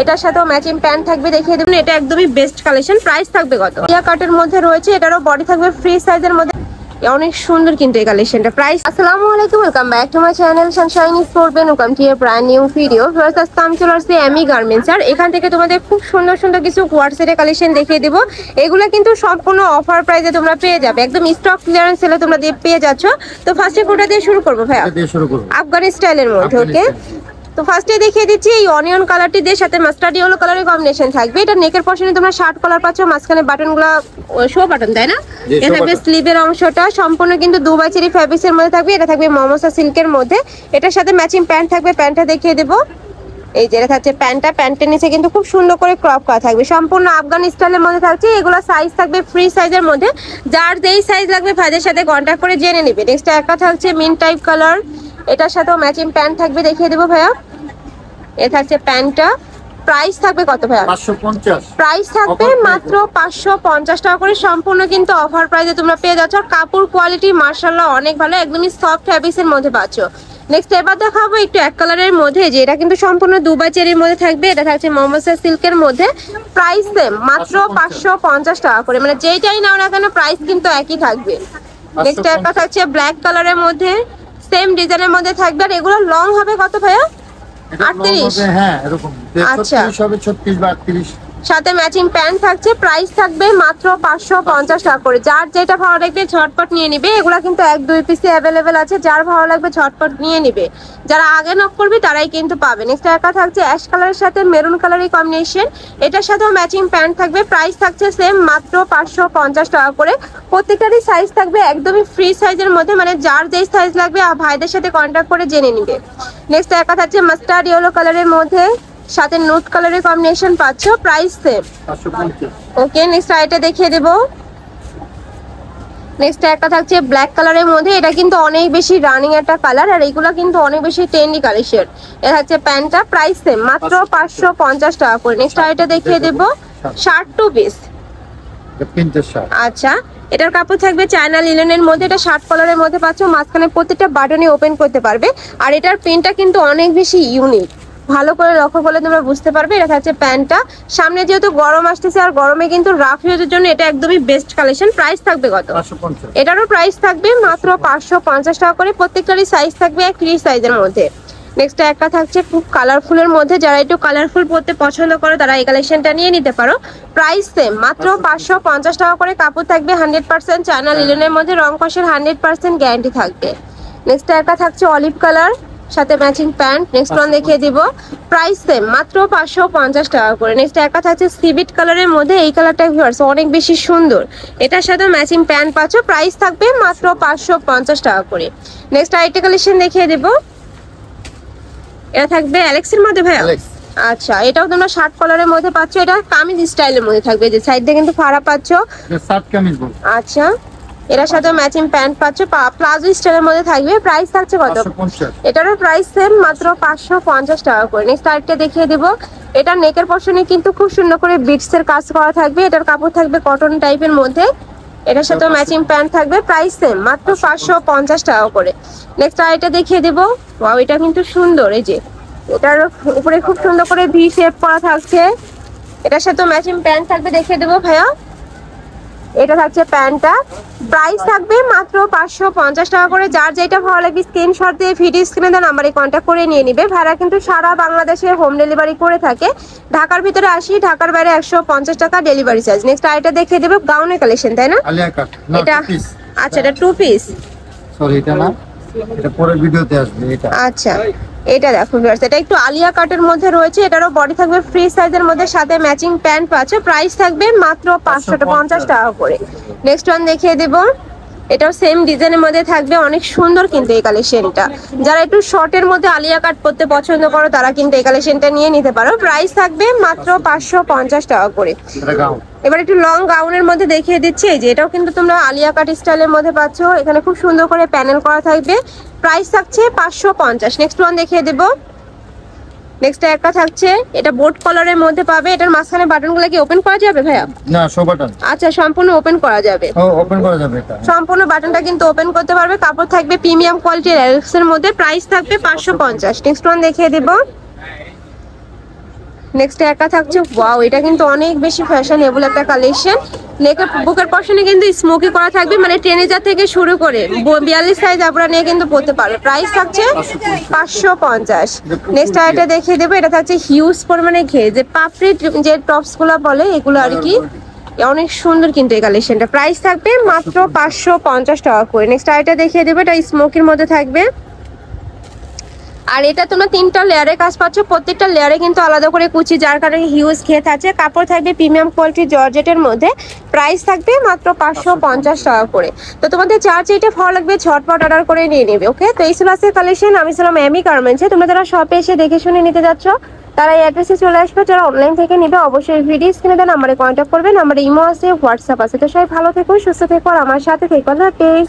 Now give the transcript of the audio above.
এটার সাথেও matching pant থাকবে, দেখিয়ে দেবেন। এটা একদমই বেস্ট কালেকশন। প্রাইস থাকবে কত? টিয়া কাটের মধ্যে রয়েছে, এটারও বডি থাকবে ফ্রি সাইজের মধ্যে। অনেক সুন্দর কিন্তু এই কালেকশনটা। প্রাইস আসসালামু আলাইকুম, welcome back to my channel Sunshine স্পোর্টবেন, welcome to a brand new video. First আজকে চলে আসছি এমি গার্মেন্টস, আর এখান থেকে তোমাদের খুব সুন্দর সুন্দর কিছু কোয়ার্টসেটের কালেকশন দেখিয়ে দেবো। এগুলো কিন্তু সম্পূর্ণ অফার প্রাইসে তোমরা পেয়ে যাবে, একদম স্টক ক্লিয়ারেন্স সেলে তোমরা পেয়ে যাচ্ছ। তো ফার্স্টে কোটা দিয়ে শুরু করবো ভাইয়া, আফগানি স্টাইলের মধ্যে। ওকে, তো ফার্স্টে দেখিয়ে দিচ্ছি এই অনিয়ন কালারটি দিয়ে সাথে মাস্টার্ড ইয়েলো কালারের কম্বিনেশন থাকবে। এটা নেকের পশনে তোমরা শার্ট কলার পাচ্ছ, মাঝখানে বাটনগুলো শো বাটন, তাই না? এটা থাকবে স্লিভের অংশটা সম্পূর্ণ কিন্তু দুবাই চেরি ফ্যাব্রিক্সের মধ্যে থাকবে। এটা থাকবে মমসা সিল্কের মধ্যে, এটার সাথে ম্যাচিং প্যান্ট থাকবে। প্যান্টটা দেখিয়ে দেবো, এই যে এটা থাকছে প্যান্টটা। প্যান্টের নিচে কিন্তু খুব সুন্দর করে ক্রপ করা থাকবে, সম্পূর্ণ আফগানি স্টাইলের মধ্যে থাকছে। এগুলো সাইজ থাকবে ফ্রি সাইজের মধ্যে, যার যেই সাইজ লাগবে ভাইদের সাথে কন্ট্যাক্ট করে জেনে নেবে। নেক্সট একটা থাকছে মিন টাইপ কালার, এটার সাথেও ম্যাচিং প্যান্ট থাকবে, দেখিয়ে দেবো ভাইয়া। এ থাকছে প্যান্টটা। প্রাইস থাকবে কত ভাইয়া? 550। প্রাইস থাকবে মাত্র 550 টাকা করে, সম্পূর্ণ কিন্তু অফার প্রাইসে তোমরা পেয়ে যাচ্ছ। কাপড় কোয়ালিটি মাশাআল্লাহ অনেক ভালো, একদমই সফট ফ্যাব্রিক্সের মধ্যে পাচ্ছ। নেক্সট এবার দেখাবো একটু এক কালারের মধ্যে, যে এটা কিন্তু সম্পূর্ণ দুবাই চেরির মধ্যে থাকবে। এটা থাকছে মমসা সিল্কের মধ্যে, প্রাইস সেম মাত্র 550 টাকা করে, মানে যেইটাই নাও না কেন প্রাইস কিন্তু একই থাকবে। নেক্সট একটা থাকছে ব্ল্যাক কালারের মধ্যে, সেম ডিজাইনের মধ্যে থাকবে। আর এগুলো লং হবে কত ভাইয়া? 38। হ্যাঁ এরকম। আচ্ছা, 36 বা 38 সাথে ম্যাচিং প্যান্ট থাকছে। প্রাইস থাকবে মাত্র 550 টাকা করে। যার যেটা ভালো লাগবে ঝটপট নিয়ে নিবে। এগুলা কিন্তু 1-2 পিসে অ্যাভেলেবেল আছে, যার ভালো লাগবে ঝটপট নিয়ে নিবে। যারা আগে নক করবে তারাই কিন্তু পাবে। নেক্সট একটা থাকছে অ্যাশ কালারের সাথে মেরুন কালারের কম্বিনেশন, এটার সাথেও ম্যাচিং প্যান্ট থাকবে। প্রাইস থাকছে সেম মাত্র 550 টাকা করে। প্রত্যেকটারই সাইজ থাকবে একদমই ফ্রি সাইজের মধ্যে, মানে যার যেই সাইজ লাগবে ভাইদের সাথে কন্ট্যাক্ট করে জেনে নিবে। নেক্সট একটা থাকছে মাস্টার্ড ইয়েলো কালারের মধ্যে, সাথে নুট কালারের কম্বিনেশন পাচ্ছ। Price same 550। ওকে, নেক্সট আইটা দেখিয়ে দেব। নেক্সট একটা থাকছে ব্ল্যাক কালারের মধ্যে, এটা কিন্তু অনেক বেশি রানিং একটা কালার, আর এইগুলো কিন্তু অনেক বেশি ট্রেন্ডি কালেকশন। এটা হচ্ছে প্যান্টটা, প্রাইস সেম মাত্র 550 টাকা করে। নেক্সট আইটা দেখিয়ে দেব, শার্ট টু পিস। আচ্ছা, এটার কাপড় থাকবে চায়না লিনেনের মধ্যে, এটা শার্ট কলারের মধ্যে পাচ্ছ। মাঝখানে প্রত্যেকটা বাটনে ওপেন করতে পারবে, আর এটার প্রিন্টটা কিন্তু অনেক বেশি ইউনিক, ভালো করে লক্ষ্য করলে তোমরা বুঝতে পারবে। এটা হচ্ছে প্যান্টটা। সামনে যেহেতু গরম আসতেছে, আর গরমে কিন্তু রাফ ইউজের জন্য এটা একদমই বেস্ট কালেকশন। প্রাইস থাকবে কত? 550। এটারও প্রাইস থাকবে মাত্র 550 টাকা করে। প্রত্যেকটারই সাইজ থাকবে ফ্রি সাইজের মধ্যে। নেক্সট একটা থাকছে খুব কালারফুলের মধ্যে, যারা একটু কালারফুল পরতে পছন্দ করো তারা এই কালেকশনটা নিয়ে নিতে পারো। প্রাইস সেম মাত্র 550 টাকা করে। কাপড় থাকবে 100% চায়না লিনেনের মধ্যে, রং কষের 100% গ্যারান্টি থাকবে। নেক্সট একটা থাকছে অলিভ কালার, সাথে ম্যাচিং প্যান্ট। নেক্সট ওয়ান দেখিয়ে দিব, প্রাইস সেম মাত্র 550 টাকা করে। নেক্সট একটা থাকছে সিভিট কালারের মধ্যে, এই কালারটা ভিউয়ার্স অনেক বেশি সুন্দর, এটার সাথে ম্যাচিং প্যান্ট পাচ্ছ। প্রাইস থাকবে মাত্র 550 টাকা করে। নেক্সট আইটা কালেকশন দেখিয়ে দিব, এটা থাকবে অ্যালেক্সের মধ্যে ভাইয়া। আচ্ছা, এটাও তোমরা শার্ট কলারের মধ্যে পাচ্ছ, এটা কামিজ স্টাইলের মধ্যে থাকবে, যে সাইড দিয়ে কিন্তু ফাড়া পাচ্ছ, শার্ট কামিজ বল। আচ্ছা, এটার সাথে ম্যাচিং প্যান্ট পাচ্ছ, প্লাজো স্টাইলের মধ্যে থাকবে। প্রাইস থাকছে কত? 550। এটারও প্রাইস সেম মাত্র 550 টাকা করে। নেক্সট আরেকটা দেখিয়ে দিব, এটা নেকের পশনে কিন্তু খুব সুন্দর করে বিটস এর কাজ করা থাকবে। এটার কাপড় থাকবে কটন টাইপের মধ্যে, এটার সাথে ম্যাচিং প্যান্ট থাকবে। প্রাইস সেম মাত্র 550 টাকা করে। নেক্সট আরেকটা দেখিয়ে দিব, ওয়াও এটা কিন্তু সুন্দর, এই যে এটার উপরে খুব সুন্দর করে ভি শেপ করা থাকছে, এটার সাথে ম্যাচিং প্যান্ট থাকবে, দেখিয়ে দেবো ভাইয়া। এটা থাকছে প্যান্টটা। প্রাইস থাকবে মাত্র 550 টাকা করে। যার যেটা ভালো লাগে স্ক্রিনশট দিয়ে ভিডিও স্ক্রিনে দেওয়া নাম্বারে কন্ট্যাক্ট করে নিয়ে নিবে। ভাড়া কিন্তু সারা বাংলাদেশে হোম ডেলিভারি করে থাকে। ঢাকার ভিতরে 80, ঢাকার বাইরে 150 টাকা ডেলিভারি চার্জ। নেক্সট আইটা দেখিয়ে দেবো, গাউনের কালেকশন, তাই না? এটা আচ্ছা, এটা টু পিস, সরি এটা না, এটা পরের ভিডিওতে আসবে এটা। আচ্ছা, এটা দেখো ভিউয়ার্স, এটা একটু আলিয়া কাটের মধ্যে রয়েছে, এটারও বডি থাকবে ফ্রি সাইজের মধ্যে, সাথে ম্যাচিং প্যান্ট পাচ্ছ। প্রাইস থাকবে মাত্র 550 টাকা করে। নেক্সট ওয়ান দেখিয়ে দেব, এটাও সেম ডিজাইনের মধ্যে থাকবে, অনেক সুন্দর কিন্তু এই কালেকশনটা। যারা একটু শর্টের মধ্যে আলিয়া কাট পরতে পছন্দ করো তারা কিন্তু এই কালেকশনটা নিয়ে নিতে পারো। প্রাইস থাকবে মাত্র 550 টাকা করে। এবার একটু লং গাউনের মধ্যে দেখিয়ে দিচ্ছি, এই যে এটাও কিন্তু তোমরা আলিয়া কাট স্টাইলের মধ্যে পাচ্ছ। এখানে খুব সুন্দর করে প্যানেল করা থাকবে। প্রাইস থাকছে 550। নেক্সট ওয়ান দেখিয়ে দেব, নেক্সট একটা থাকছে, এটা বোট কলারের মধ্যে পাবে। এটার মাঝখানে বাটনগুলো কি ওপেন করা যাবে ভাইয়া? না, সব বাটন। আচ্ছা, সম্পূর্ণ ওপেন করা যাবে। ও, ওপেন করা যাবে, এটা সম্পূর্ণ বাটনটা কিন্তু ওপেন করতে পারবে। কাপড় থাকবে প্রিমিয়াম কোয়ালিটির এলক্সের মধ্যে। প্রাইস থাকবে 550। নেক্সট ওয়ান দেখিয়ে দেব, নেক্সট একা থাকছে, ওয়াও এটা কিন্তু অনেক বেশি ফ্যাশনেবল একটা কালেকশন। নেকের বুকের পশনে কিন্তু স্মোকি করা থাকবে, মানে টেনেজার থেকে শুরু করে 42 সাইজ আপনারা নিয়ে কিন্তু পড়তে পারবে। প্রাইস থাকছে 550। নেক্সট আইটা দেখিয়ে দেবো, এটা থাকছে হিউজ পরিমাণে ঘের, যে পাপড়ি যে টপস গুলা বলে এগুলো আর কি, অনেক সুন্দর কিন্তু এই কালেকশনটা। প্রাইস থাকবে মাত্র 550 টাকা করে। নেক্সট আইটা দেখিয়ে দেবো, এটা স্মোকির মধ্যে থাকবে। আর এটা তোমরা 3টা লেয়ারে কাজ পাচ্ছ, প্রত্যেকটা লেয়ারে কিন্তু আলাদা করে কুচি, যার কারণে হিউজ ঘের আছে। কাপড় থাকবে প্রিমিয়াম কোয়ালিটির জর্জেটের মধ্যে। প্রাইস থাকবে মাত্র 550 টাকা করে। তো তোমাদের যার যেটা ভালো লাগবে ঝটপট অর্ডার করে নিয়ে নেবে। ওকে, তো এই ছিল আজকের কালেকশন। আমি ছিলাম এমি গার্মেন্টসে। তোমরা যারা শপে এসে দেখে শুনে নিতে যাচ্ছ তারা এই অ্যাড্রেসে চলে আসবে। যারা অনলাইন থেকে নিবে অবশ্যই ভিডিও স্ক্রিনে দেন নাম্বারে কন্ট্যাক্ট করবেন। আমার ইমো আছে, হোয়াটসঅ্যাপ আছে। তো সবাই ভালো থেকো, সুস্থ থেকো আর আমার সাথে থেকো। আল্লাহ হাফেজ।